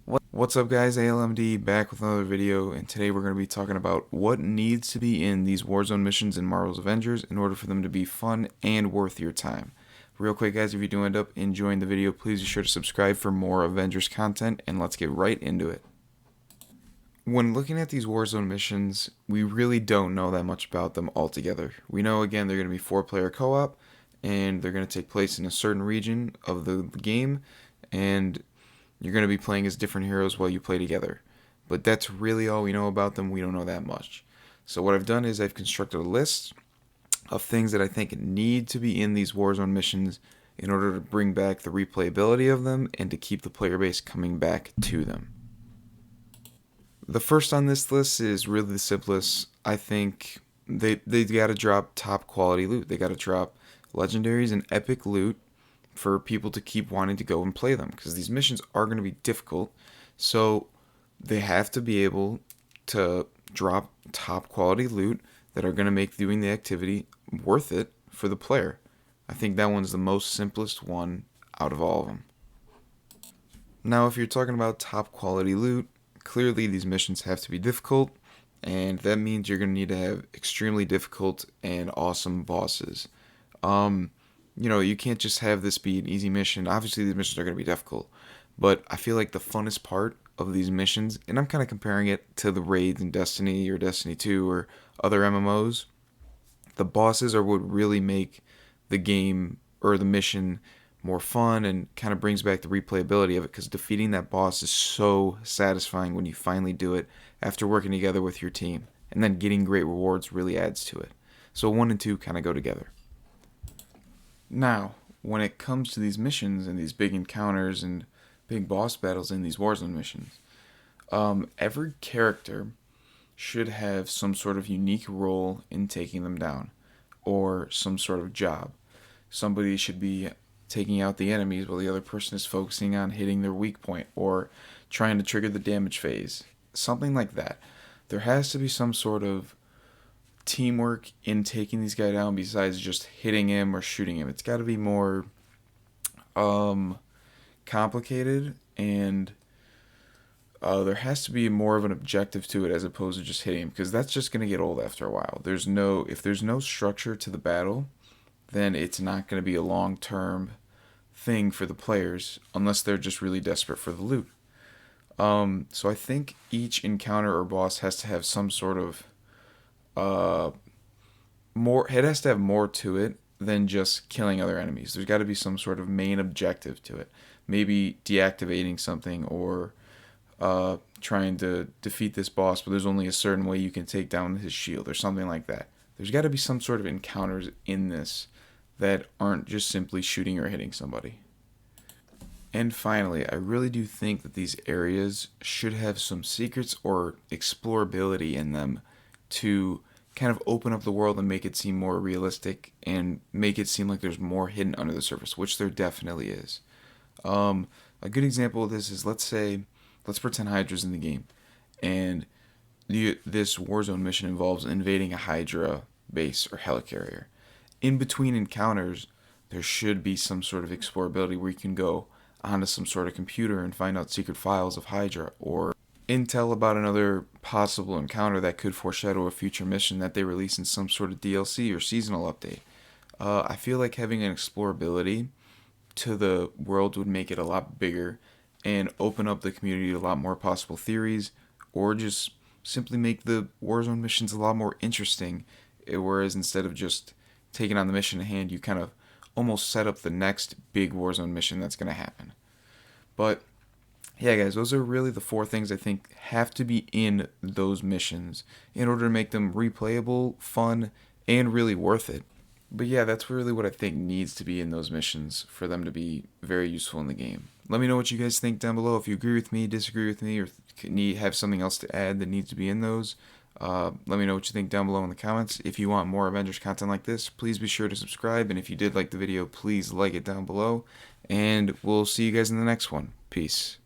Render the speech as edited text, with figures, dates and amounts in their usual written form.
What's up guys, ALMD back with another video, and today we're going to be talking about what needs to be in these Warzone missions in Marvel's Avengers in order for them to be fun and worth your time. Real quick guys, if you do end up enjoying the video, please be sure to subscribe for more Avengers content, and let's get right into it. When looking at these Warzone missions, we really don't know that much about them altogether. We know again they're going to be 4-player co-op, and they're going to take place in a certain region of the game, and you're going to be playing as different heroes while you play together. But that's really all we know about them. We don't know that much. So what I've done is I've constructed a list of things that I think need to be in these Warzone missions in order to bring back the replayability of them and to keep the player base coming back to them. The first on this list is really the simplest. I think they got to drop top quality loot. They got to drop legendaries and epic loot for people to keep wanting to go and play them, because these missions are going to be difficult. So they have to be able to drop top quality loot that are going to make doing the activity worth it for the player. I think that one's the most simplest one out of all of them. Now, if you're talking about top quality loot, clearly these missions have to be difficult, and that means you're going to need to have extremely difficult and awesome bosses. You can't just have this be an easy mission. Obviously, these missions are going to be difficult, but I feel like the funnest part of these missions, and I'm kind of comparing it to the raids in Destiny or Destiny 2 or other MMOs, the bosses are what really make the game or the mission more fun and kind of brings back the replayability of it, because defeating that boss is so satisfying when you finally do it after working together with your team, and then getting great rewards really adds to it. So 1 and 2 kind of go together. Now, when it comes to these missions and these big encounters and big boss battles in these Warzone missions, every character should have some sort of unique role in taking them down, or some sort of job. Somebody should be taking out the enemies while the other person is focusing on hitting their weak point or trying to trigger the damage phase. Something like that. There has to be some sort of teamwork in taking these guys down besides just hitting him or shooting him. It's got to be more complicated, and there has to be more of an objective to it as opposed to just hitting him, because that's just going to get old after a while. If there's no structure to the battle, then it's not going to be a long-term thing for the players unless they're just really desperate for the loot. So I think each encounter or boss has to have some sort of more. It has to have more to it than just killing other enemies. There's got to be some sort of main objective to it. Maybe deactivating something, or trying to defeat this boss, but there's only a certain way you can take down his shield or something like that. There's got to be some sort of encounters in this that aren't just simply shooting or hitting somebody. And finally, I really do think that these areas should have some secrets or explorability in them to kind of open up the world and make it seem more realistic and make it seem like there's more hidden under the surface, which there definitely is. A good example of this is, let's pretend Hydra's in the game, and this Warzone mission involves invading a Hydra base or helicarrier. In between encounters, there should be some sort of explorability where you can go onto some sort of computer and find out secret files of Hydra, or intel about another possible encounter that could foreshadow a future mission that they release in some sort of DLC or seasonal update. I feel like having an explorability to the world would make it a lot bigger and open up the community to a lot more possible theories, or just simply make the Warzone missions a lot more interesting, whereas instead of just taking on the mission at hand, you kind of almost set up the next big Warzone mission that's going to happen. But yeah guys, those are really the 4 things I think have to be in those missions in order to make them replayable, fun, and really worth it. But yeah, that's really what I think needs to be in those missions for them to be very useful in the game. Let me know what you guys think down below. If you agree with me, disagree with me, or have something else to add that needs to be in those. Let me know what you think down below in the comments. If you want more Avengers content like this, please be sure to subscribe. And if you did like the video, please like it down below. And we'll see you guys in the next one. Peace.